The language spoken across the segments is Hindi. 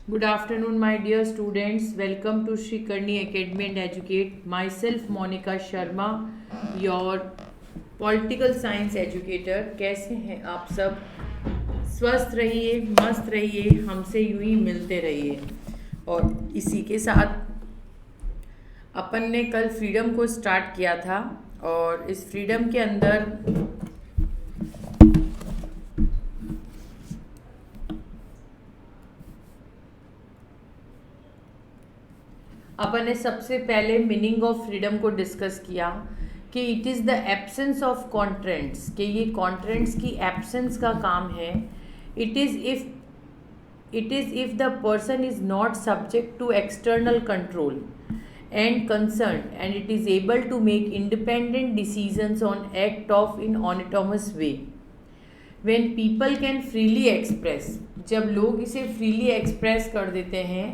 Good afternoon, my dear students. Welcome to Shri Karni Academy and Educate. Myself, Monica Sharma, your political science educator. कैसे हैं आप सब? स्वस्थ रहिए, मस्त रहिए, हमसे यूं ही मिलते रहिए। और इसी के साथ अपन ने कल फ्रीडम को स्टार्ट किया था और इस फ्रीडम के अंदर अपन ने सबसे पहले मीनिंग ऑफ फ्रीडम को डिस्कस किया कि it is the absence of constraints, कि ये कॉन्ट्रेंट्स की एब्सेंस का काम है। It is if the person is not subject to external control and concerned, and it is able to make independent decisions on act of in autonomous way. When people can freely express, जब लोग इसे freely express कर देते हैं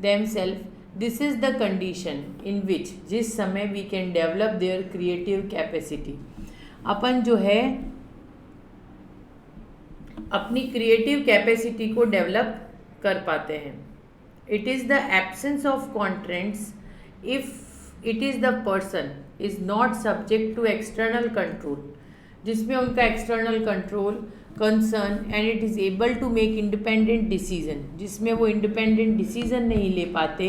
themselves, this is the condition in which, जिस समय we can develop their creative capacity. अपन जो है अपनी creative capacity को develop कर पाते हैं. It is the absence of constraints if it is the person is not subject to external control, जिसमें उनका external control concern and it is able to make independent decision, जिसमें वो independent decision नहीं ले पाते,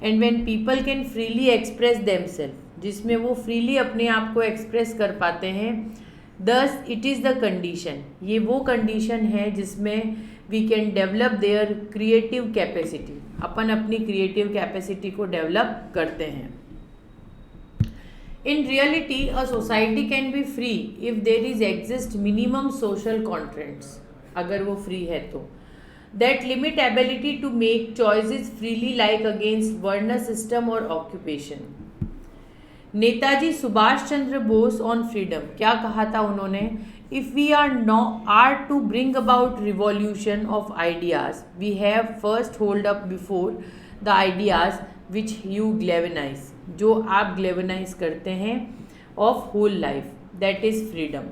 and when people can freely express themselves, जिसमें वो freely अपने आप को express कर पाते हैं, thus it is the condition, ये वो condition है जिसमें we can develop their creative capacity, अपन अपनी क्रिएटिव कैपेसिटी को डेवलप करते हैं. In reality a society can be free if there is exist minimum social constraints, अगर वो फ्री है तो, that limit ability to make choices freely like against varna system और occupation. Netaji Subhash Chandra Bose on freedom, क्या कहा था उन्होंने? If we are to bring about revolution of ideas, we have first hold up before the ideas which you galvanize, जो आप galvanize करते हैं of whole life, that is freedom.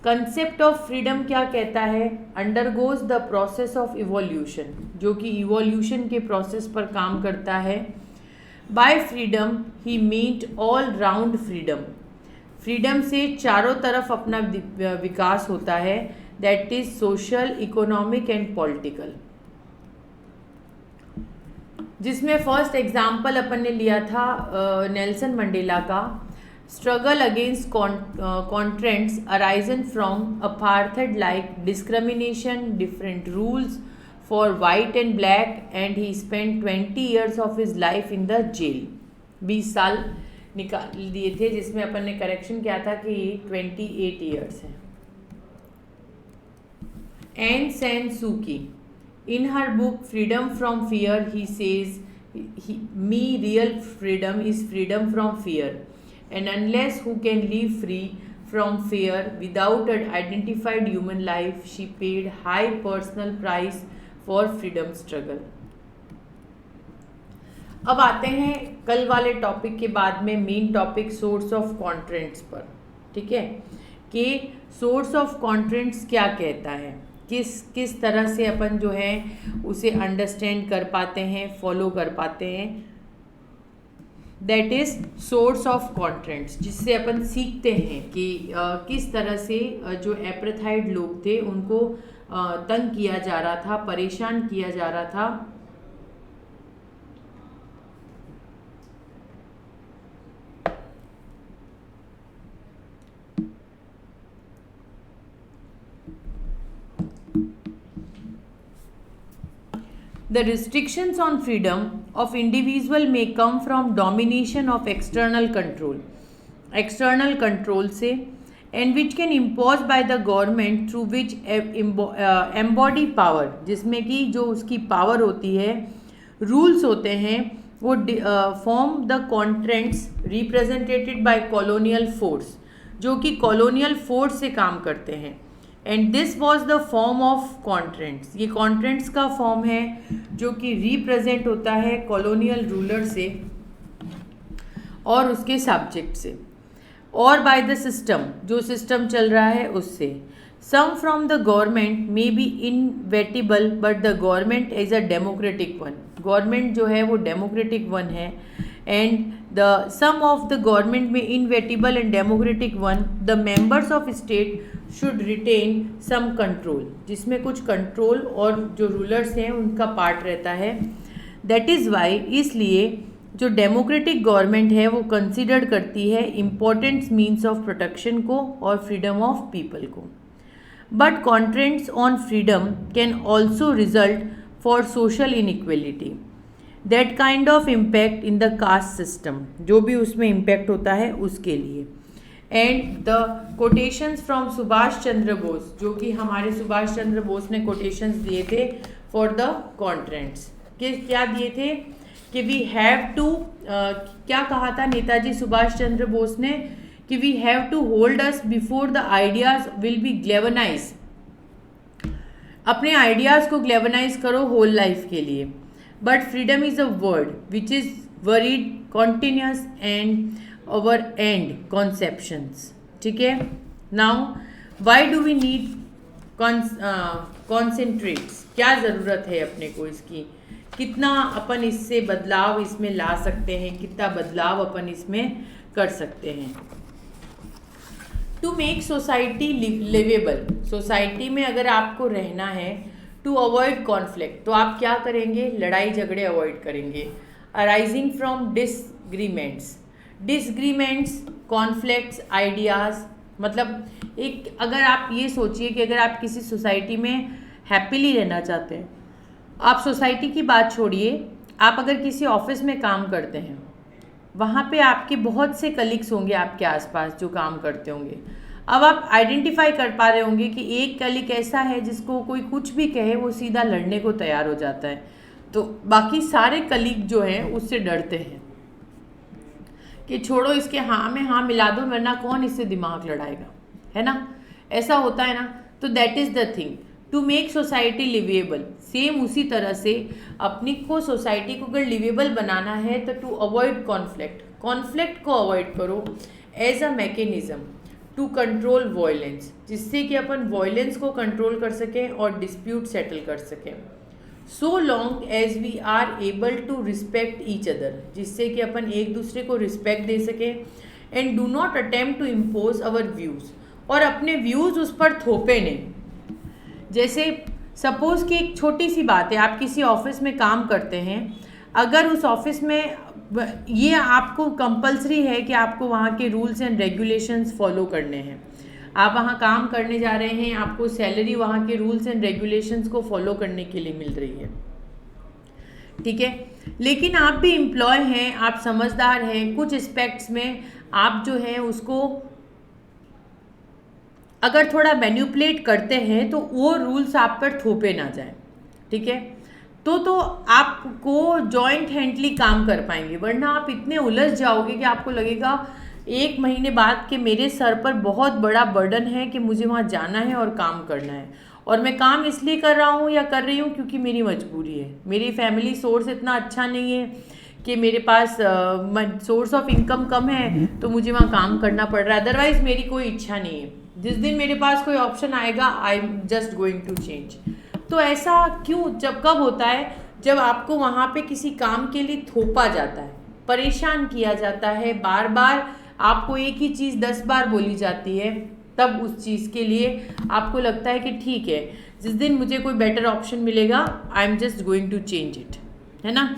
Concept of freedom क्या कहता है? Undergoes the process of evolution, जो कि evolution के process पर काम करता है. By freedom he meant all round freedom. Freedom से चारों तरफ अपना विकास होता है, that is social, economic and political. जिसमें फर्स्ट एग्जाम्पल अपन ने लिया था नेल्सन मंडेला का. Struggle against constraints arising from apartheid like discrimination, different rules for white and black, and he spend 20 years of his life in the jail. 20 साल निकाल दिए थे, जिसमें अपन ने करेक्शन किया था कि 28 years है. N San Suu Kyi, in her book freedom from fear, he says me real freedom is freedom from fear, and unless who can live free from fear without a identified human life, she paid high personal price for freedom struggle. अब आते हैं कल वाले टॉपिक के बाद में main topic source of constraints पर. ठीक है, कि सोर्स ऑफ कॉन्ट्रेंट्स क्या कहता है, किस तरह से अपन जो है उसे अंडरस्टैंड कर पाते हैं, फॉलो कर पाते हैं. दैट इज सोर्स ऑफ कॉन्ट्रेंट्स, जिससे अपन सीखते हैं कि किस तरह से जो एपरेथाइड लोग थे उनको तंग किया जा रहा था, परेशान किया जा रहा था. The restrictions on freedom of individual may come from domination of external control से, and which can imposed by the government through which embody power, जिसमें कि जो उसकी पावर होती है, रूल्स होते हैं, वो form the constraints represented by colonial force, जो कि कॉलोनियल फोर्स से काम करते हैं. And this was the form of constraints, ये कॉन्ट्रेंट्स का फॉर्म है जो कि रिप्रेजेंट होता है कॉलोनियल रूलर से और उसके सब्जेक्ट से, और बाय द सिस्टम, जो सिस्टम चल रहा है उससे. Some from the government may be inevitable, but the government is a democratic one. Government जो है वो democratic one है, and the some of the government may inevitable and democratic one. The members of state should retain some control, जिसमें कुछ control और जो rulers हैं उनका part रहता है. That is why इसलिए जो डेमोक्रेटिक गवर्नमेंट है वो कंसिडर करती है इम्पोर्टेंट मीन्स ऑफ प्रोटेक्शन को और फ्रीडम ऑफ पीपल को. But constraints on freedom can also result for social inequality. That kind of impact in the caste system, जो भी उसमें impact होता है उसके लिए. And the quotations from Subhash Chandra Bose, जो कि हमारे सुभाष चंद्र बोस ने quotations दिए थे for the constraints. क्या दिए थे कि we have to क्या कहा था नेताजी सुभाष चंद्र बोस ने कि we have to hold us before the ideas will be galvanise. अपने आइडियाज़ को ग्लेवनाइज करो होल लाइफ के लिए. But freedom is a word which is varied continuous and over and conceptions. ठीक है. Now why do we need constraints. क्या ज़रूरत है अपने को इसकी, कितना अपन इससे बदलाव इसमें ला सकते हैं, कितना बदलाव अपन इसमें कर सकते हैं. To make society livable. Society में अगर आपको रहना है, टू अवॉइड कॉन्फ्लिक्ट, तो आप क्या करेंगे, लड़ाई झगड़े अवॉइड करेंगे. Arising from disagreements conflicts ideas. मतलब एक अगर आप ये सोचिए कि अगर आप किसी सोसाइटी में हैप्पीली रहना चाहते हैं, आप सोसाइटी की बात छोड़िए, आप अगर किसी ऑफिस में काम करते हैं, वहाँ पे आपके बहुत से कलीग्स होंगे आपके आसपास जो काम करते होंगे. अब आप आइडेंटिफाई कर पा रहे होंगे कि एक कलीग ऐसा है जिसको कोई कुछ भी कहे वो सीधा लड़ने को तैयार हो जाता है, तो बाकी सारे कलीग जो हैं उससे डरते हैं कि छोड़ो इसके हाँ में हाँ मिला दो, वरना कौन इससे दिमाग लड़ाएगा, है ना. ऐसा होता है ना. तो that is the thing, to make society livable. Same उसी तरह से अपनी को सोसाइटी को अगर लिवेबल बनाना है तो टू अवॉइड कॉन्फ्लिक्ट को अवॉइड करो as a mechanism to control violence, जिससे कि अपन वॉयलेंस को कंट्रोल कर सकें और डिस्प्यूट सेटल कर सकें. So long as we are able to respect each other, जिससे कि अपन एक दूसरे को रिस्पेक्ट दे सकें. And do not attempt to impose our views, और अपने व्यूज़ उस पर थोपे नहीं. जैसे सपोज़ कि एक छोटी सी बात है, आप किसी ऑफिस में काम करते हैं, अगर उस ऑफिस में ये आपको कंपलसरी है कि आपको वहाँ के रूल्स एंड रेगुलेशंस फॉलो करने हैं, आप वहाँ काम करने जा रहे हैं, आपको सैलरी वहाँ के रूल्स एंड रेगुलेशंस को फॉलो करने के लिए मिल रही है, ठीक है. लेकिन आप भी एम्प्लॉय हैं, आप समझदार हैं, कुछ एस्पेक्ट्स में आप जो हैं उसको अगर थोड़ा मैन्युपुलेट करते हैं तो वो रूल्स आप पर थोपे ना जाए, ठीक है. तो आपको जॉइंट हैंडली काम कर पाएंगे, वरना आप इतने उलझ जाओगे कि आपको लगेगा एक महीने बाद कि मेरे सर पर बहुत बड़ा बर्डन है कि मुझे वहाँ जाना है और काम करना है, और मैं काम इसलिए कर रहा हूँ या कर रही हूँ क्योंकि मेरी मजबूरी है, मेरी फैमिली सोर्स इतना अच्छा नहीं है कि मेरे पास सोर्स ऑफ इनकम कम है तो मुझे वहाँ काम करना पड़ रहा है, अदरवाइज़ मेरी कोई इच्छा नहीं है. जिस दिन मेरे पास कोई ऑप्शन आएगा I am just going to change. तो ऐसा क्यों, जब कब होता है, जब आपको वहाँ पे किसी काम के लिए थोपा जाता है, परेशान किया जाता है, बार बार आपको एक ही चीज़ 10 बार बोली जाती है, तब उस चीज़ के लिए आपको लगता है कि ठीक है, जिस दिन मुझे कोई बेटर ऑप्शन मिलेगा I am just going to change it, है ना.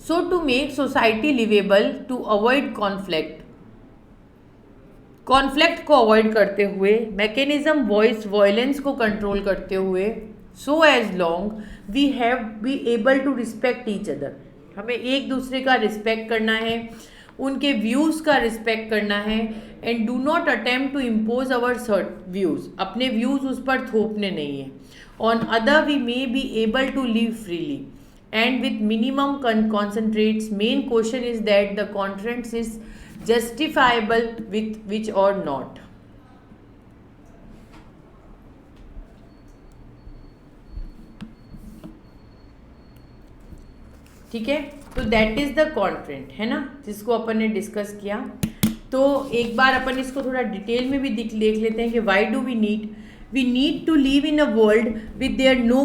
So to make society liveable, to avoid conflict को अवॉइड करते हुए, मैकेनिज्म वॉयलेंस को कंट्रोल करते हुए, so as long we have be able to respect each other, हमें एक दूसरे का रिस्पेक्ट करना है, उनके व्यूज़ का रिस्पेक्ट करना है. And do not attempt to impose our views, अपने व्यूज़ उस पर थोपने नहीं है. On other we may be able to live freely and with minimum concentrates. Main question is that the constraints is justifiable with which or not. ठीक है, तो दैट इज द कॉन्ट्रेंट, है ना, जिसको अपन ने डिस्कस किया. तो एक बार अपन इसको थोड़ा डिटेल में भी देख लेते हैं कि why do we need to live in a world with there no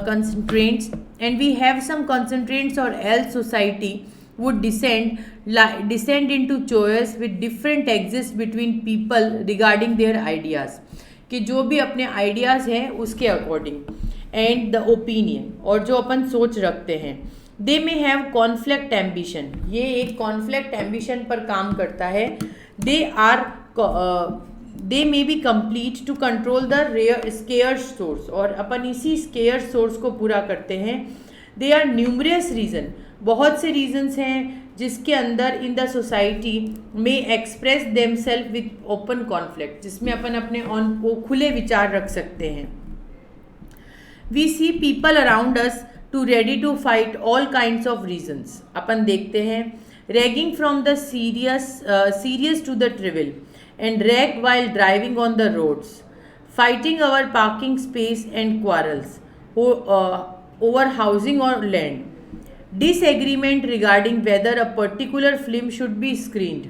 constraints, and we have some constraints, or else society would descend into choice with different exist between people regarding their ideas, कि जो भी अपने आइडियाज़ हैं उसके अकॉर्डिंग, एंड द ओपिनियन, और जो अपन सोच रखते हैं, they may have conflict ambition, ये एक कॉन्फ्लिक्ट एम्बिशन पर काम करता है, they may be complete to control the rare scarce source, और अपन इसी स्केयर सोर्स को पूरा करते हैं. दे आर न्यूमरस रीज़न, बहुत से रीजन्स हैं जिसके अंदर इन द सोसाइटी में express them self with open conflict, जिसमें अपन अपने खुले विचार रख सकते हैं. We see people around us too ready to fight all kinds of reasons, अपन देखते हैं ranging from the serious to the trivial, and rag while driving on the roads, fighting our parking space and quarrels over housing or land, disagreement regarding whether a particular film should be screened.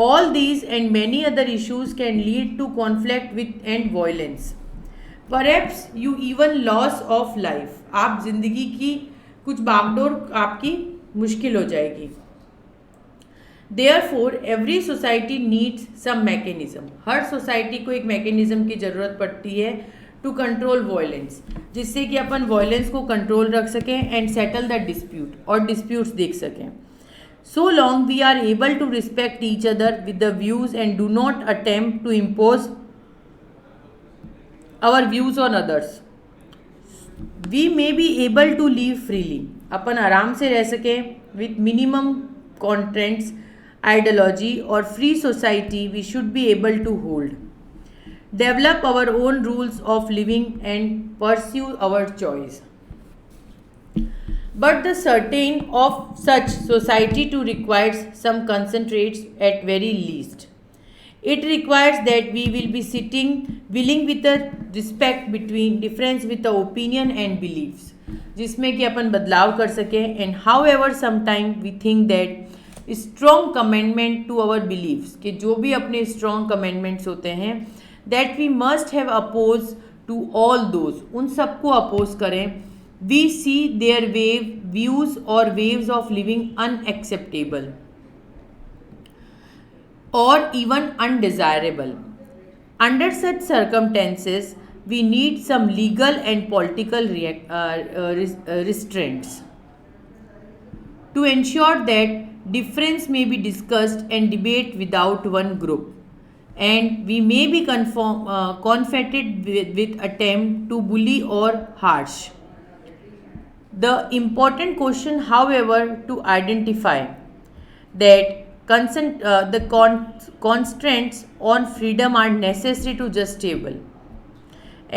All these and many other issues can lead to conflict with and violence. Perhaps you even loss of life. आप जिंदगी की कुछ बागडोर आपकी मुश्किल हो जाएगी. Therefore, every society needs some mechanism. हर सोसाइटी को एक मैकेनिज्म की ज़रूरत पड़ती है टू कंट्रोल वायलेंस, जिससे कि अपन वायलेंस को कंट्रोल रख सकें एंड सेटल द डिस्प्यूट, और डिस्प्यूट्स देख सकें. So long we are able to respect each other with the views and do not attempt to impose our views on others, we may be able to live freely. अपन आराम से रह सकें with minimum constraints, ideology or free society we should be able to hold, develop our own rules of living and pursue our choice. But the certain of such society to requires some concentrates at very least. It requires that we will be sitting willing with a respect between difference with the opinion and beliefs, जिसमें कि अपन बदलाव कर सकें. And however sometime we think that strong commandment to our beliefs, कि जो भी अपने स्ट्रॉन्ग कमेंडमेंट्स होते हैं, that we must have oppose to all those, उन सबको अपोज करें. वी सी देयर व्यूज और वेव्स ऑफ लिविंग अनएक्सेप्टेबल और even undesirable. Under such circumstances we need some legal and political restraints to ensure that difference may be discussed and debate without one group, and we may be confronted with attempt to bully or harsh. The important question, however, to identify that the constraints on freedom are necessary to justable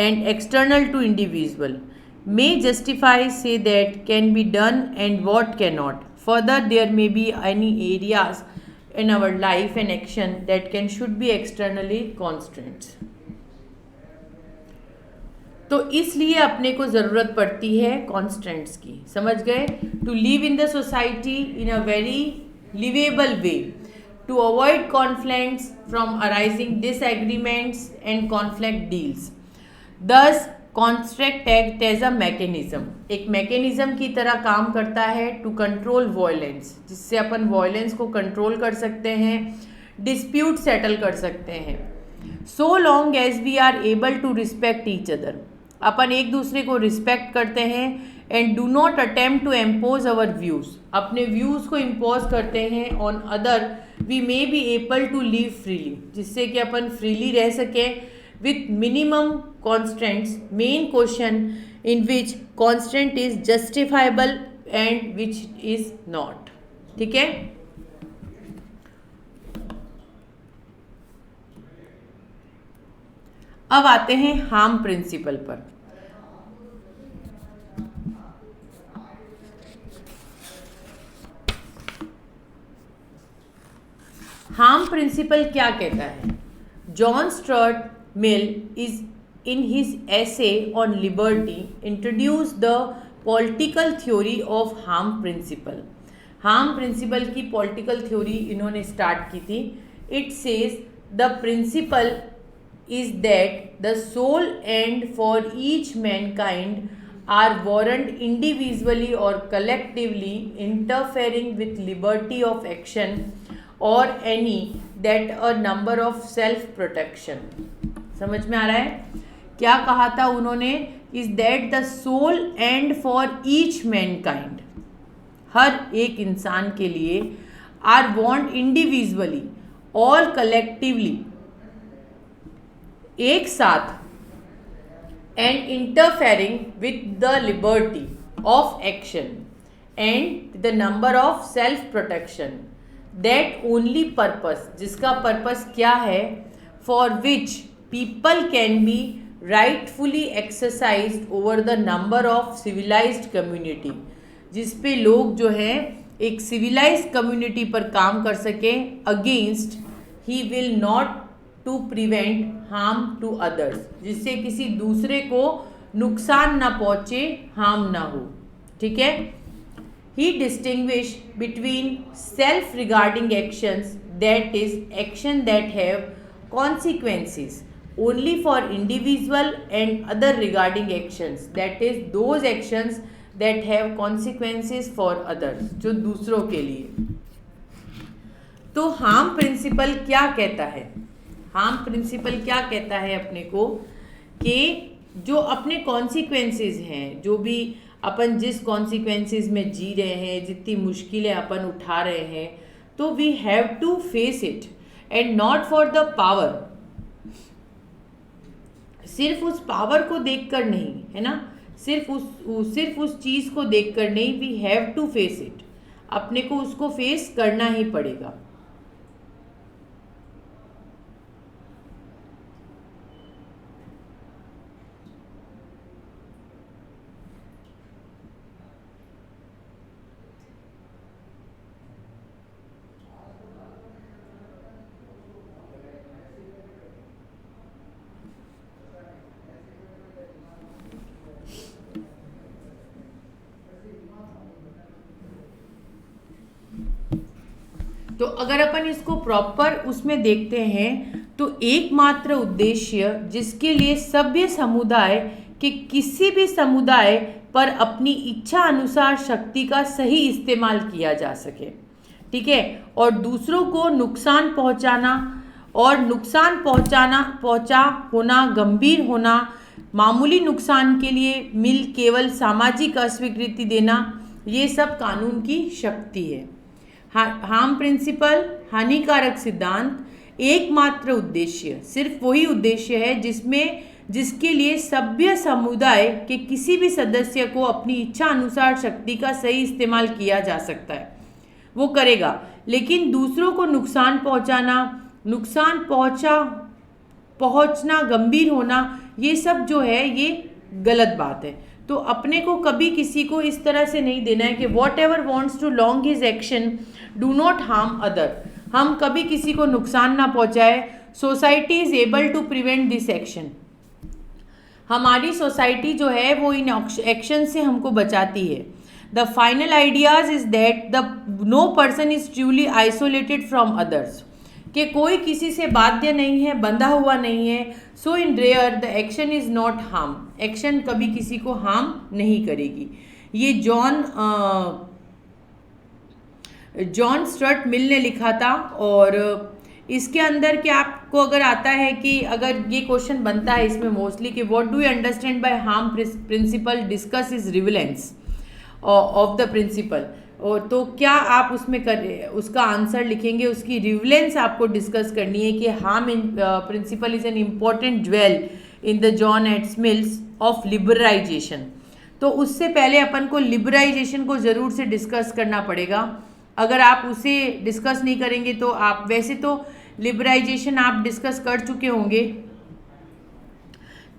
and external to individual, may justify say that can be done and what cannot. Further, there may be any areas in our life and action that should be externally constraints. तो इसलिए अपने को ज़रूरत पड़ती है कॉन्स्टेंट्स की, समझ गए? To live in the society in a very liveable way, to avoid conflicts from arising disagreements and conflict deals. Thus construct act as a mechanism, एक मैकेनिज्म की तरह काम करता है टू कंट्रोल वायलेंस, जिससे अपन वायलेंस को कंट्रोल कर सकते हैं, डिस्प्यूट सेटल कर सकते हैं. So long as we are able to respect each other, अपन एक दूसरे को रिस्पेक्ट करते हैं, and do not attempt to impose our views, अपने व्यूज़ को इम्पोज करते हैं on other, we may be able to live freely, जिससे कि अपन फ्रीली रह सकें with minimum constraints. Main question in which constraint is justifiable and which is not. ठीक है? अब आते हैं हार्म प्रिंसिपल पर. हार्म प्रिंसिपल क्या कहता है? John Stuart Mill is in his essay on liberty introduced the political theory of harm principle. Harm principle की पॉलिटिकल थ्योरी इन्होंने स्टार्ट की थी. It says the principle is that the sole end for each mankind are warrant individually or collectively interfering with liberty of action or any that a number of self protection. समझ में आ रहा है क्या कहा था उन्होंने? is that the sole end for each mankind, हर एक इंसान के लिए, are want individually or collectively, एक साथ, and interfering with the liberty of action and the number of self protection, that only purpose, जिसका पर्पस क्या है, for which people can be rightfully exercised over the number of civilized community, जिस पे लोग जो है एक civilized community पर काम कर सकें against, he will not to prevent harm to others, जिससे किसी दूसरे को नुकसान ना पहुँचे, हार्म ना हो. ठीक है. He distinguish between self regarding actions, that is action that have consequences only for individual, and other regarding actions, that is those actions that have consequences for others, जो दूसरों के लिए. तो हार्म प्रिंसिपल क्या कहता है? हार्म प्रिंसिपल क्या कहता है अपने को कि जो अपने कॉन्सिक्वेंसेस हैं, जो भी अपन जिस कॉन्सिक्वेंसेस में जी रहे हैं, जितनी मुश्किलें अपन उठा रहे हैं, तो we have to face it and not for the power. सिर्फ उस पावर को देखकर नहीं, है ना, सिर्फ उस चीज़ को देखकर नहीं, we have to face it, अपने को उसको फेस करना ही पड़ेगा. तो अगर अपन इसको प्रॉपर उसमें देखते हैं तो एकमात्र उद्देश्य जिसके लिए सभ्य समुदाय के किसी भी समुदाय पर अपनी इच्छा अनुसार शक्ति का सही इस्तेमाल किया जा सके, ठीक है, और दूसरों को नुकसान पहुंचाना और पहुंचा होना, गंभीर होना, मामूली नुकसान के लिए मिल केवल सामाजिक अस्वीकृति देना, ये सब कानून की शक्ति है. हार्म प्रिंसिपल, हानिकारक सिद्धांत, एकमात्र उद्देश्य, सिर्फ वही उद्देश्य है जिसके लिए सभ्य समुदाय के किसी भी सदस्य को अपनी इच्छा अनुसार शक्ति का सही इस्तेमाल किया जा सकता है, वो करेगा. लेकिन दूसरों को नुकसान पहुंचना, गंभीर होना, ये सब जो है ये गलत बात है. तो अपने को कभी किसी को इस तरह से नहीं देना है कि whatever wants to long his action do not harm other. हम कभी किसी को नुकसान ना पहुंचाए. Society is able to prevent this action. हमारी सोसाइटी जो है वो इन एक्शन से हमको बचाती है. The final ideas is that no person is truly isolated from others, कि कोई किसी से बाध्य नहीं है, बंधा हुआ नहीं है. So in rare the action is not harm. Action कभी किसी को हार्म नहीं करेगी. ये जॉन स्टुअर्ट मिल ने लिखा था. और इसके अंदर क्या आपको अगर आता है कि अगर ये क्वेश्चन बनता है इसमें मोस्टली कि what do you understand by harm principle, discuss is relevance of the principle. और तो क्या आप उसमें उसका आंसर लिखेंगे, उसकी रिविलेंस आपको डिस्कस करनी है कि harm principle is an important dwell in the John एट्स मिल्स ऑफ लिबरलाइजेशन. तो उससे पहले अपन को लिबरलाइजेशन को ज़रूर से डिस्कस करना पड़ेगा. अगर आप उसे डिस्कस नहीं करेंगे तो आप, वैसे तो लिबरलाइजेशन आप डिस्कस कर चुके होंगे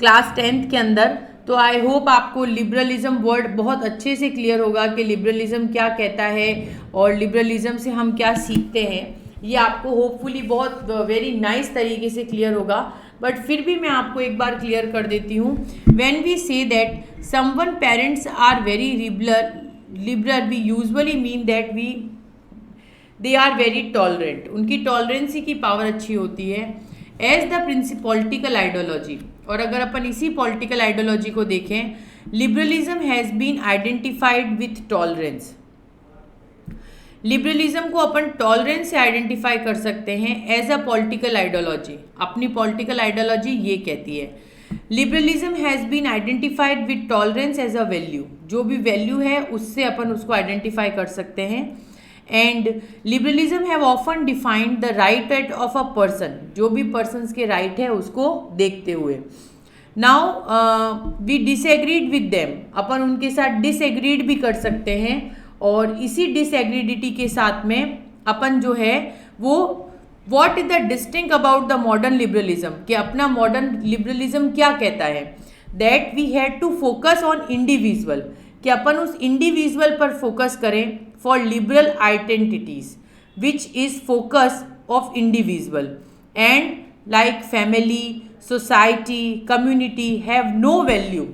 क्लास 10th के अंदर. तो आई होप आपको लिबरलिज्म वर्ड बहुत अच्छे से क्लियर होगा कि लिबरलिज्म क्या कहता है और लिबरलिज्म से हम क्या सीखते हैं. ये आपको होपफुली बहुत वेरी नाइस तरीके से क्लियर होगा. बट फिर भी मैं आपको एक बार क्लियर कर देती हूँ. When we say that someone parents are very liberal, we usually mean that we they are very tolerant, उनकी टॉलरेंसी की पावर अच्छी होती है। एज द पॉलिटिकल आइडियोलॉजी, और अगर अपन इसी पॉलिटिकल आइडियोलॉजी को देखें, liberalism has been identified with tolerance. Liberalism को अपन टॉलरेंस से आइडेंटिफाई कर सकते हैं एज अ पॉलिटिकल आइडियोलॉजी। अपनी पॉलिटिकल आइडियोलॉजी ये कहती है, liberalism has been identified with tolerance as a value, जो भी वैल्यू है उससे अपन उसको आइडेंटिफाई कर सकते हैं। And liberalism have often defined the right of a person, जो भी पर्सन्स के राइट है उसको देखते हुए। Now we disagreed with them, अपन उनके साथ डिसएग्रीड भी कर सकते हैं, और इसी डिसएग्रीडिटी के साथ में अपन जो है वो what is the distinct about the modern liberalism, कि अपना मॉडर्न लिबरलिज्म क्या कहता है, that we had to focus on individual, कि अपन उस इंडिविजुअल पर फोकस करें for liberal identities which is focus of individual, and like family, society, community have no value,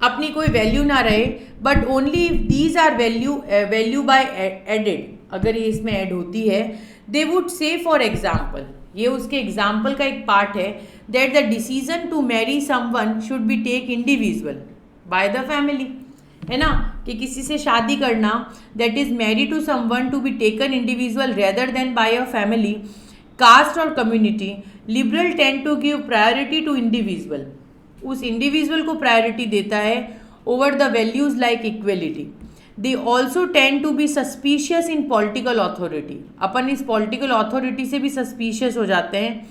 अपनी कोई वैल्यू ना रहे, but only these are value by added, अगर ये इसमें ऐड होती है, दे वुड से फॉर एग्जाम्पल, ये उसके एग्जाम्पल का एक पार्ट है, that the decision to marry someone should be take individual by the family, है ना, कि किसी से शादी करना, that is marry to someone to be taken individual rather than by a family, caste और community. Liberal tend to give priority to individual, उस इंडिविजुअल को प्रायोरिटी देता है over the values like equality. They also tend to be suspicious in political authority, अपन इस पॉलिटिकल अथॉरिटी से भी सस्पिशियस हो जाते हैं।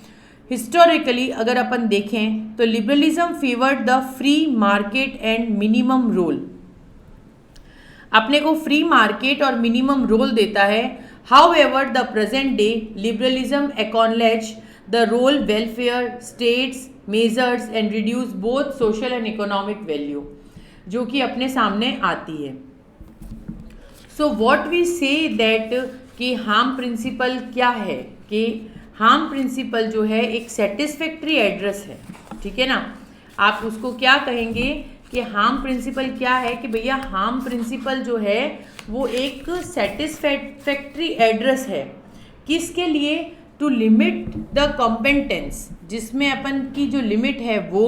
हिस्टोरिकली अगर अपन देखें तो liberalism favoured the free market and minimum role, अपने को फ्री मार्केट और मिनिमम रोल देता है। However the present day liberalism acknowledge the role welfare states measures and reduce both social and economic value, जो कि अपने सामने आती है। So what we say that कि हार्म प्रिंसिपल क्या है, कि हार्म प्रिंसिपल जो है एक सेटिस्फैक्ट्री एड्रेस है, ठीक है ना। आप उसको क्या कहेंगे कि हार्म प्रिंसिपल क्या है, कि भैया हार्म प्रिंसिपल जो है वो एक सेटिस्फैक्ट्री एड्रेस है, किसके लिए, टू लिमिट द कॉम्पेटेंस, जिसमें अपन की जो लिमिट है वो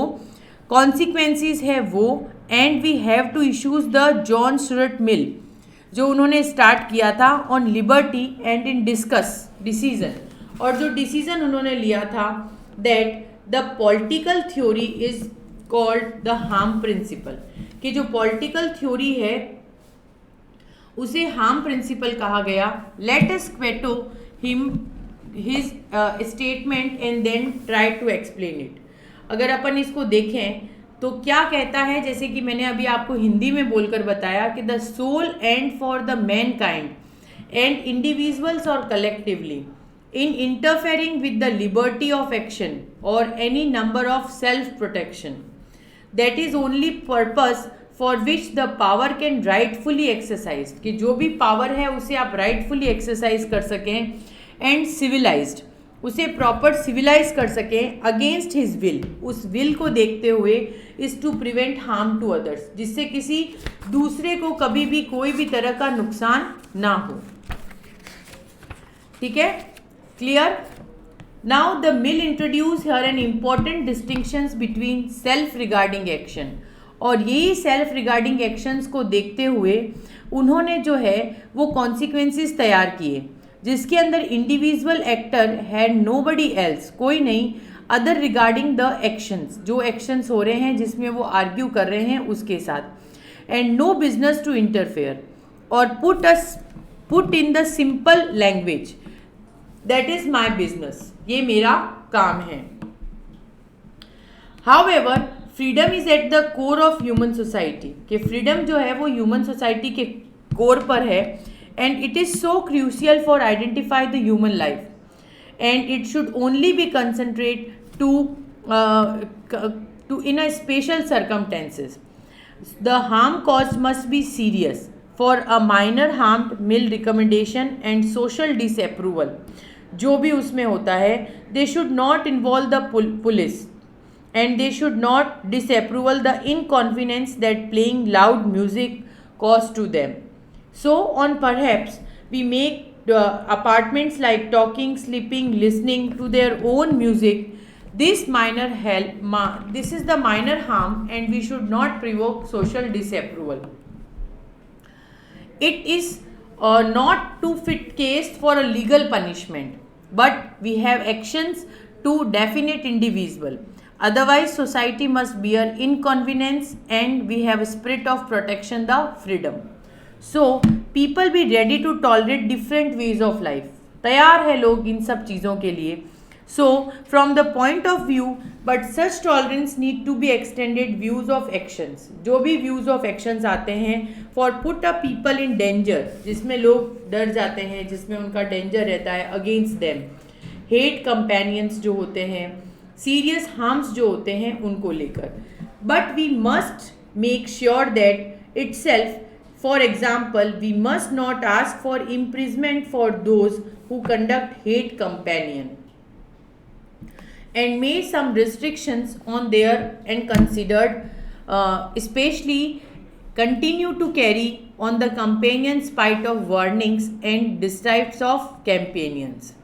कॉन्सिक्वेंसेस है वो, and we have to issues the John Stuart Mill, जो उन्होंने स्टार्ट किया था on liberty and in discuss decision, और जो डिसीजन उन्होंने लिया था that the political theory is called the harm principle, कि जो पॉलिटिकल थ्योरी है उसे हार्म प्रिंसिपल कहा गया। Let us quote him his statement and then try to explain it. अगर अपन इसको देखें तो क्या कहता है, जैसे कि मैंने अभी आपको हिंदी में बोलकर बताया कि the sole end for the mankind and individuals और collectively in interfering with the liberty of action or any number of self protection, that is only purpose for which the power can rightfully exercise, कि जो भी पावर है उसे आप rightfully exercise कर सकें, and civilized, उसे प्रॉपर सिविलाइज कर सकें, अगेंस्ट हिज विल, उस विल को देखते हुए, is to prevent harm to others, जिससे किसी दूसरे को कभी भी कोई भी तरह का नुकसान ना हो, ठीक है, clear. Now the mill introduce here an important distinctions between self regarding action, और यही सेल्फ रिगार्डिंग एक्शंस को देखते हुए उन्होंने जो है वो कॉन्सिक्वेंसेस तैयार किए, जिसके अंदर individual actor had nobody else, कोई नहीं, अदर रिगार्डिंग द एक्शंस, जो एक्शंस हो रहे हैं जिसमें वो आर्ग्यू कर रहे हैं उसके साथ, and no business to interfere, और put in the simple language that is my business, ये मेरा काम है। However freedom is at the core of human society, कि फ्रीडम जो है वो ह्यूमन सोसाइटी के कोर पर है, and it is so crucial for identify the human life, and it should only be concentrate to in a special circumstances. The harm cause must be serious for a minor harm mill recommendation and social disapproval, जो भी उसमें होता है, they should not involve the police and they should not disapproval the inconvenience that playing loud music cause to them. So on perhaps we make apartments like talking, sleeping, listening to their own music. This is the minor harm, and we should not provoke social disapproval. It is not to fit case for a legal punishment, but we have actions to definite individual. Otherwise, society must bear inconvenience, and we have a spirit of protection, the freedom. So, people be ready to tolerate different ways of life. तैयार है लोग इन सब चीज़ों के लिए. So, from the point of view, but such tolerance need to be extended views of actions. जो भी views of actions आते हैं for put a people in danger, जिसमें लोग डर जाते हैं, जिसमें उनका danger रहता है against them. Hate companions जो होते हैं, serious harms जो होते हैं उनको लेकर. But we must make sure that itself, for example, we must not ask for imprisonment for those who conduct hate companion, and made some restrictions on their and considered, especially continue to carry on the companion spite of warnings and distribes of companions.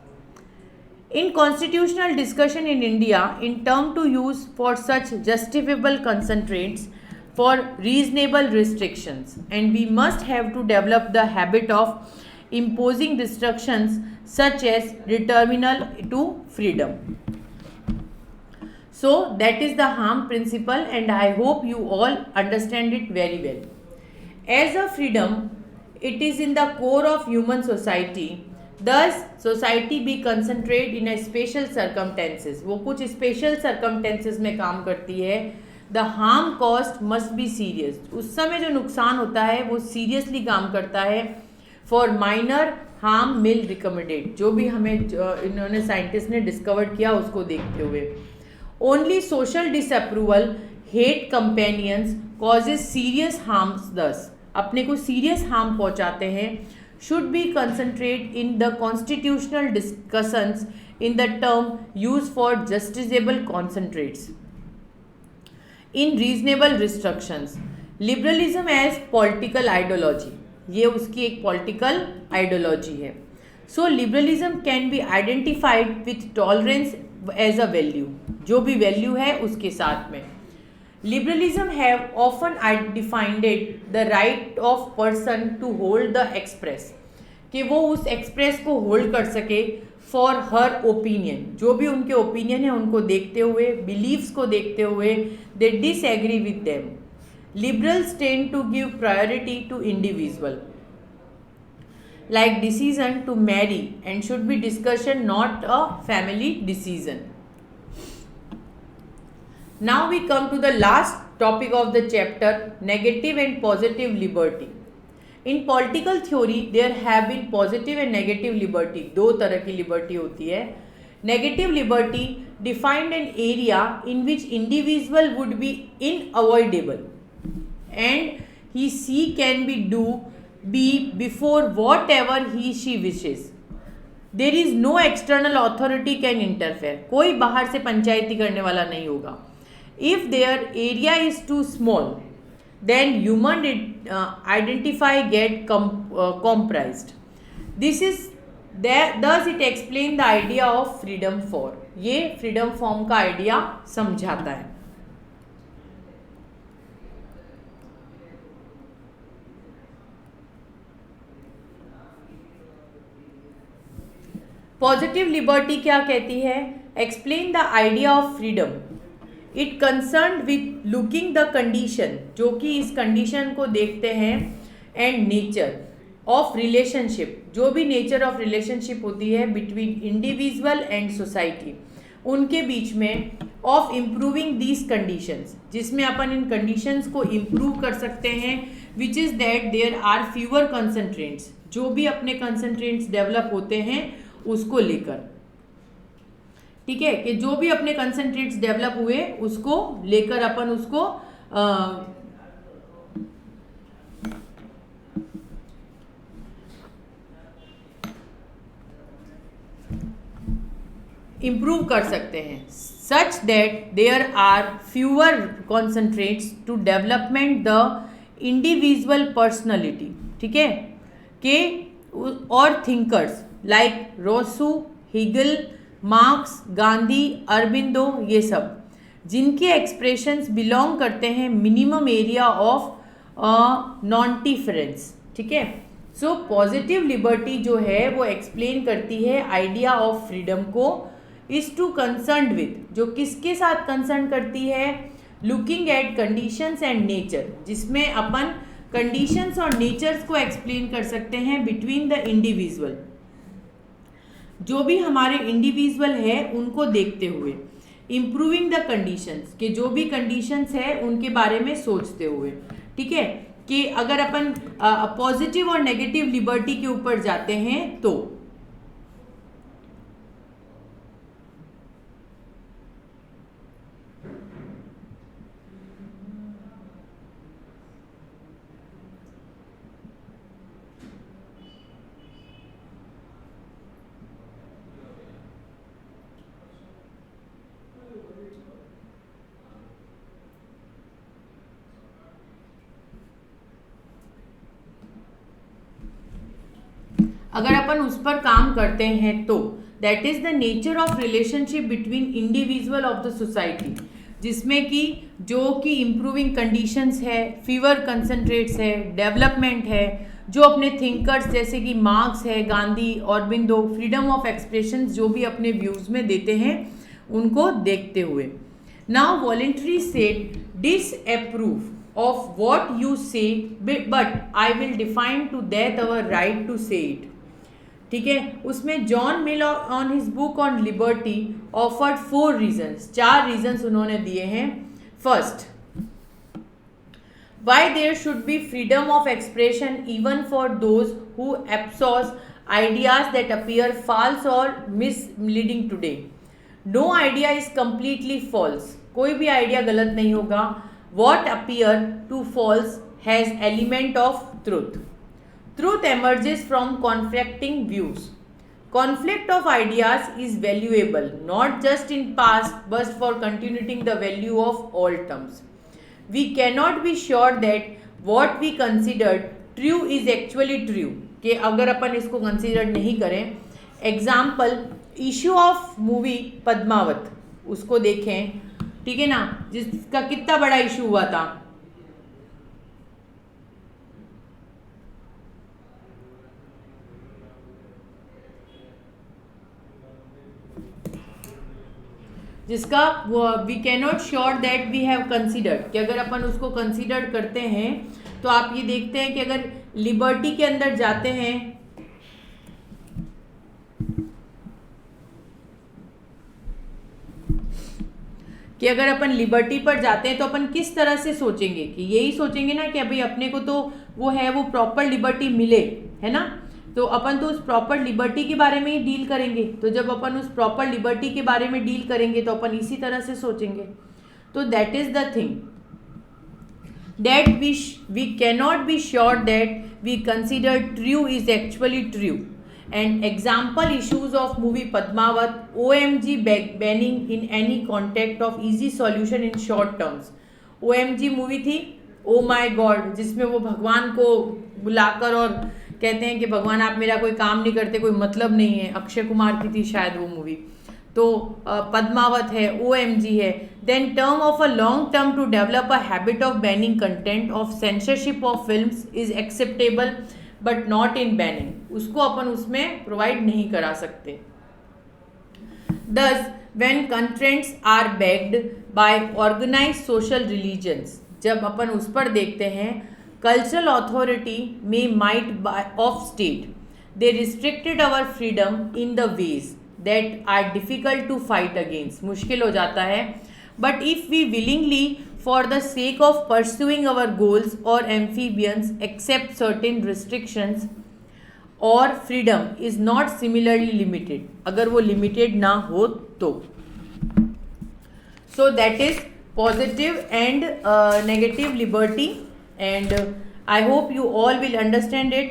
In constitutional discussion in India, in term to use for such justifiable concentrates for reasonable restrictions, and we must have to develop the habit of imposing restrictions such as determinal to freedom. So that is the harm principle, and I hope you all understand it very well. As a freedom, it is in the core of human society. Thus, society be concentrate in a special circumstances. वो कुछ special circumstances में काम करती है. The harm caused must be serious. उस समय जो नुकसान होता है वो seriously काम करता है. For minor harm will recommended. जो भी हमें इन्होंने साइंटिस्ट ने डिस्कवर किया उसको देखते हुए. Only social disapproval, hate companions causes serious harms. Thus, अपने को serious harm पहुंचाते हैं. Should be concentrate in the constitutional discussions in the term used for justiciable concentrates. In reasonable restrictions, liberalism as political ideology. ये उसकी एक political ideology है. So liberalism can be identified with tolerance as a value. जो भी value है उसके साथ में. Liberalism have often defined the right of person to hold the express, कि वो उस express को hold कर सके for her opinion. जो भी उनके opinion है उनको देखते हुए, beliefs को देखते हुए, they disagree with them. Liberals tend to give priority to individual, like decision to marry, and should be discussion, not a family decision. Now we come to the last topic of the chapter, negative and positive liberty. In political theory, there have been positive and negative liberty. दो तरह की liberty होती है. Negative liberty defined an area in which individual would be unavoidable, and he can be before whatever he/she wishes. There is no external authority can interfere. कोई बाहर से पंचायती करने वाला नहीं होगा. If their area is too small, then human identify get comprised. Thus it explain the idea of freedom for. ये freedom form का idea समझाता है. Positive liberty क्या कहती है? Explain the idea of freedom. It concern with looking the condition, जो कि इस कंडीशन को देखते हैं, एंड नेचर ऑफ रिलेशनशिप, जो भी नेचर ऑफ रिलेशनशिप होती है बिटवीन इंडिविजुअल एंड सोसाइटी, उनके बीच में, ऑफ इम्प्रूविंग दीज कंडीशंस, जिसमें अपन इन कंडीशंस को इम्प्रूव कर सकते हैं, which is that there are fewer constraints, जो भी अपने कंसंट्रेंट्स डेवलप होते हैं उसको लेकर. ठीक है, कि जो भी अपने कंसंट्रेट्स डेवलप हुए उसको लेकर अपन उसको इम्प्रूव कर सकते हैं, such that there are fewer constraints to development the individual personality. ठीक है, कि और thinkers like Rousseau, Hegel, Marx, Gandhi, Aurobindo, ये सब जिनके एक्सप्रेशंस बिलोंग करते हैं minimum area of non difference. ठीक है, सो पॉजिटिव लिबर्टी जो है वो एक्सप्लेन करती है आइडिया ऑफ फ्रीडम को, इज टू कंसर्न विद, जो किसके साथ कंसर्न करती है, looking at conditions and nature, जिसमें अपन कंडीशंस और नेचर्स को एक्सप्लेन कर सकते हैं बिटवीन द इंडिविजुअल, जो भी हमारे इंडिविजुअल है उनको देखते हुए, इम्प्रूविंग द कंडीशंस, के जो भी कंडीशंस है उनके बारे में सोचते हुए। ठीक है, कि अगर अपन पॉजिटिव और नेगेटिव लिबर्टी के ऊपर जाते हैं तो अगर अपन उस पर काम करते हैं तो that is the nature of relationship between individual of the society, जिसमें कि जो कि इम्प्रूविंग कंडीशंस है, फीवर कंसंट्रेट्स है, डेवलपमेंट है, जो अपने थिंकर्स जैसे कि मार्क्स है, Gandhi, Aurobindo, freedom of expression जो भी अपने व्यूज में देते हैं उनको देखते हुए। Now Voltaire said disapprove of what you say but I will defend to that our right to say it. ठीक है, उसमें John Mill on his book on liberty offered 4 reasons, 4 reasons उन्होंने दिए हैं। First, why there should be freedom of expression even for those who espouse ideas that appear false or misleading today. No idea is completely false. कोई भी आइडिया गलत नहीं होगा. What appear to false has element of truth. Truth emerges from conflicting views. Conflict of ideas is valuable not just in past but for continuing the value of all terms. We cannot be sure that what we considered true is actually true. कि अगर अपन इसको कंसिडर नहीं करें, example issue of movie Padmaavat, उसको देखें, ठीक है ना, जिसका कितना बड़ा इशू हुआ था, जिसका we cannot sure that we have considered, कि अगर अपन उसको कंसिडर करते हैं तो आप ये देखते हैं कि अगर लिबर्टी के अंदर जाते हैं, कि अगर अपन लिबर्टी पर जाते हैं तो अपन किस तरह से सोचेंगे, कि यही सोचेंगे ना कि अभी अपने को तो वो है, वो प्रॉपर लिबर्टी मिले, है ना, तो अपन तो उस प्रॉपर लिबर्टी के बारे में ही डील करेंगे। तो जब अपन उस प्रॉपर लिबर्टी के बारे में डील करेंगे तो अपन इसी तरह से सोचेंगे। तो that is the thing that we cannot be sure that we consider true is actually true. And example issues of movie Padmaavat, OMG banning in any contact of easy solution in short terms. OMG movie थी, ओ माई गॉड, जिसमें वो भगवान को बुलाकर और कहते हैं कि भगवान आप मेरा कोई काम नहीं करते, कोई मतलब नहीं है। अक्षय कुमार की थी शायद वो मूवी। तो पद्मावत है, OMG है। Then term of a long term to develop a habit of banning content of censorship of films is acceptable but not in banning, उसको अपन उसमें प्रोवाइड नहीं करा सकते। Thus when contents are backed by organised social religions, जब अपन उस पर देखते हैं cultural authority may might of state, they restricted our freedom in the ways that are difficult to fight against, मुश्किल हो जाता है। but if we willingly for the sake of pursuing our goals or amphibians accept certain restrictions or freedom is not similarly limited, अगर वो limited ना हो तो। so that is positive and negative liberty, and I hope you all will understand it,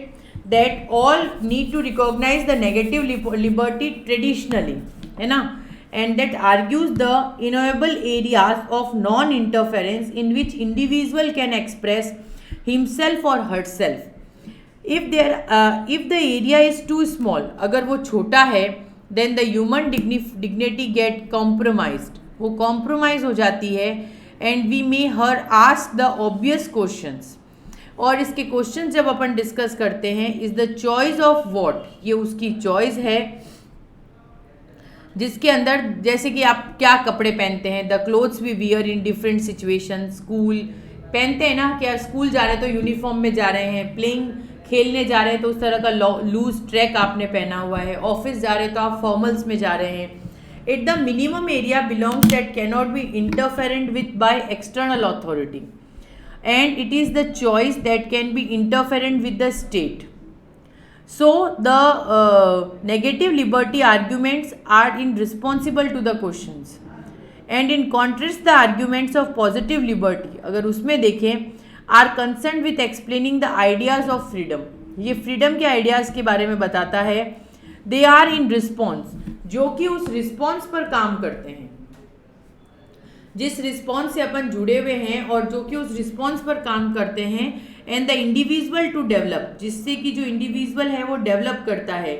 that all need to recognize the negative liberty traditionally, है ना, and that argues the innumerable areas of non-interference in which individual can express himself or herself, if the area is too small, अगर वो छोटा है, then the human dignity get compromised, वो compromise हो जाती है, and we may her ask the obvious questions. और इसके क्वेश्चन जब अपन डिस्कस करते हैं, is the choice of what, ये उसकी चॉइस है जिसके अंदर जैसे कि आप क्या कपड़े पहनते हैं, the clothes we wear in different situation, school पहनते हैं ना, क्या स्कूल जा रहे हैं तो यूनिफॉर्म में जा रहे हैं, प्लेइंग खेलने जा रहे हैं तो उस तरह का लूज ट्रैक आपने पहना हुआ है, ऑफिस जा रहे हैं तो आप फॉर्मल्स में जा रहे हैं. At the minimum area belongs that can not be interfered with by external authority, and it is the choice that can be interferent with the state. So the negative liberty arguments are irresponsible to the questions, and in contrast the arguments of positive liberty, अगर उसमें देखें, are concerned with explaining the ideas of freedom. ये freedom के ideas के बारे में बताता है. they are in response, जो कि उस response पर काम करते हैं, जिस रिस्पॉन्स से अपन जुड़े हुए हैं और जो कि उस रिस्पॉन्स पर काम करते हैं. And the individual to develop, जिससे कि जो इंडिविजुअल है वो डेवलप करता है,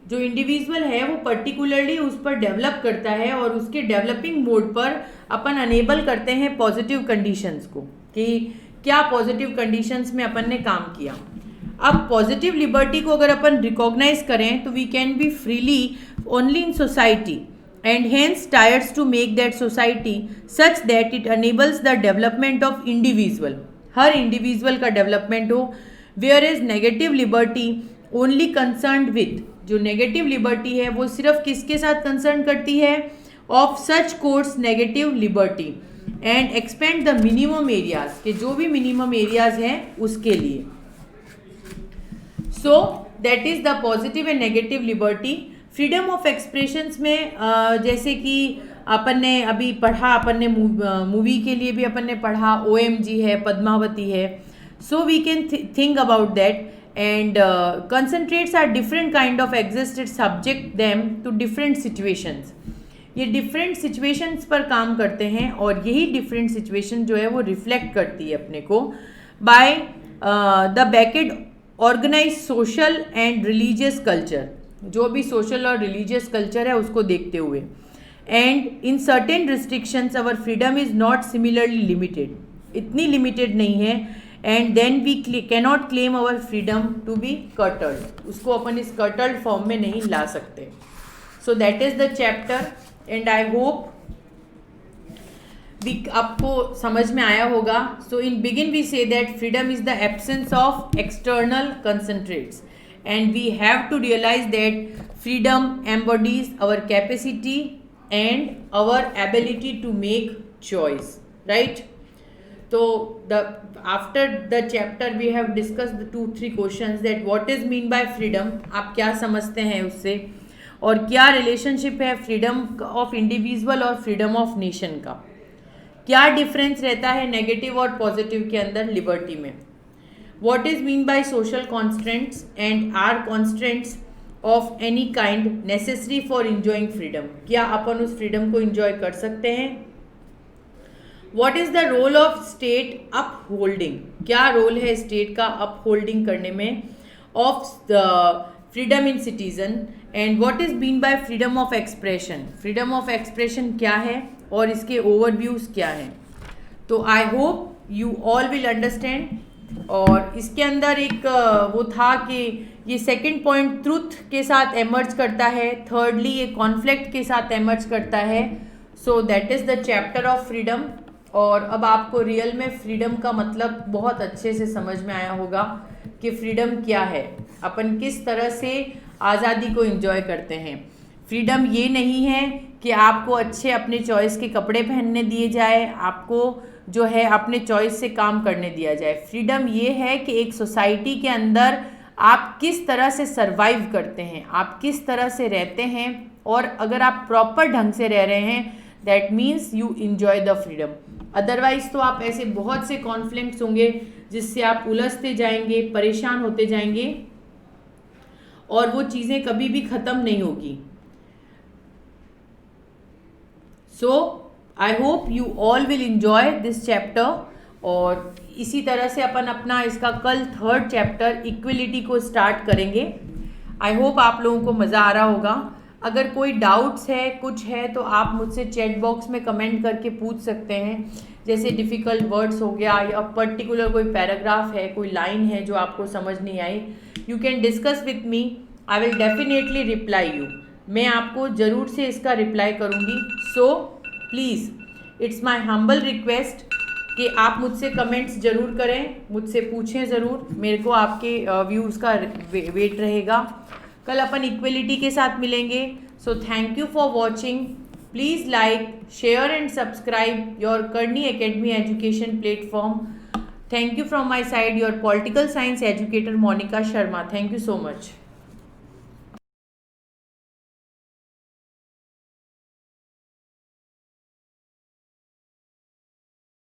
जो इंडिविजुअल है वो पर्टिकुलरली उस पर डेवलप करता है और उसके डेवलपिंग मोड पर अपन अनेबल करते हैं पॉजिटिव कंडीशंस को, कि क्या पॉजिटिव कंडीशंस में अपन ने काम किया. अब पॉजिटिव लिबर्टी को अगर अपन रिकॉग्नाइज करें तो we can be freely only in society and hence tires to make that society such that it enables the development of individual, हर इंडिविजुअल का डेवलपमेंट हो. Where is negative liberty only concern with, जो नेगेटिव लिबर्टी है वो सिर्फ किसके साथ कंसर्न करती है, of such course negative liberty and expand the minimum areas, के जो भी मिनिमम एरियाज हैं उसके लिए. So that is the positive and negative liberty. Freedom of expressions में जैसे कि अपन ने अभी पढ़ा, अपन ने मूवी के लिए भी अपन ने पढ़ा, OMG है, पद्मावती है. So we can think about that and constraints are different kind of existed subject them to different situations. ये डिफरेंट सिचुएशंस पर काम करते हैं और यही डिफरेंट सिचुएशन जो है वो रिफ्लेक्ट करती है अपने को by the backed organise social and religious culture, जो भी सोशल और रिलीजियस कल्चर है उसको देखते हुए. And in certain restrictions our freedom is not similarly limited, इतनी लिमिटेड नहीं है. And then we cannot claim our freedom to be curtailed, उसको अपन इस कर्टल्ड फॉर्म में नहीं ला सकते. So that is the chapter and I hope आपको समझ में आया होगा. So in begin we say that freedom is the absence of external constraints and we have to realize that freedom embodies our capacity and our ability to make choice, right? So after the chapter we have discussed the 2-3 questions that what is mean by freedom, आप क्या समझते हैं उससे, और क्या रिलेशनशिप है फ्रीडम ऑफ इंडिविजुअल और फ्रीडम ऑफ नेशन का, क्या डिफरेंस रहता है नेगेटिव और पॉजिटिव के अंदर लिबर्टी में. What is mean by social constraints and are constraints of any kind necessary for enjoying freedom, क्या अपन उस freedom को enjoy कर सकते हैं. What is the role of state upholding, क्या role है state का upholding करने में of the freedom in citizen. And what is mean by freedom of expression, freedom of expression क्या है और इसके overviews क्या हैं. तो I hope you all will understand. और इसके अंदर एक वो था कि ये सेकंड पॉइंट ट्रुथ के साथ एमर्ज करता है, थर्डली ये कॉन्फ्लिक्ट के साथ एमर्ज करता है. So that is the chapter of freedom. और अब आपको रियल में फ्रीडम का मतलब बहुत अच्छे से समझ में आया होगा कि फ्रीडम क्या है, अपन किस तरह से आज़ादी को एंजॉय करते हैं. फ्रीडम ये नहीं है कि आपको अच्छे अपने चॉइस के कपड़े पहनने दिए जाए, आपको जो है अपने चॉइस से काम करने दिया जाए. फ्रीडम ये है कि एक सोसाइटी के अंदर आप किस तरह से सर्वाइव करते हैं, आप किस तरह से रहते हैं, और अगर आप प्रॉपर ढंग से रह रहे हैं that means you enjoy the freedom. Otherwise तो आप ऐसे बहुत से कॉन्फ्लिक्ट्स होंगे जिससे आप उलझते जाएंगे, परेशान होते जाएंगे और वो चीज़ें कभी भी ख़त्म नहीं होगी. सो I hope you all will enjoy this chapter और इसी तरह से अपन अपना इसका कल 3rd चैप्टर इक्विलिटी को स्टार्ट करेंगे। आई होप आप लोगों को मज़ा आ रहा होगा। अगर कोई डाउट्स है कुछ है तो आप मुझसे चैट बॉक्स में कमेंट करके पूछ सकते हैं, जैसे डिफ़िकल्ट वर्ड्स हो गया या पर्टिकुलर कोई पैराग्राफ है, कोई लाइन है जो आपको समझ नहीं आई, you can discuss with me, I will definitely reply you. मैं आपको ज़रूर से इसका रिप्लाई करूँगी। So please it's my humble request कि आप मुझसे कमेंट्स ज़रूर करें, मुझसे पूछें ज़रूर, मेरे को आपके व्यूज़ का वेट रहेगा। कल अपन इक्वलिटी के साथ मिलेंगे। So thank you for watching. Please like, share and subscribe your Karni academy education platform. Thank you from my side, your political science educator Monica Sharma. Thank you so much.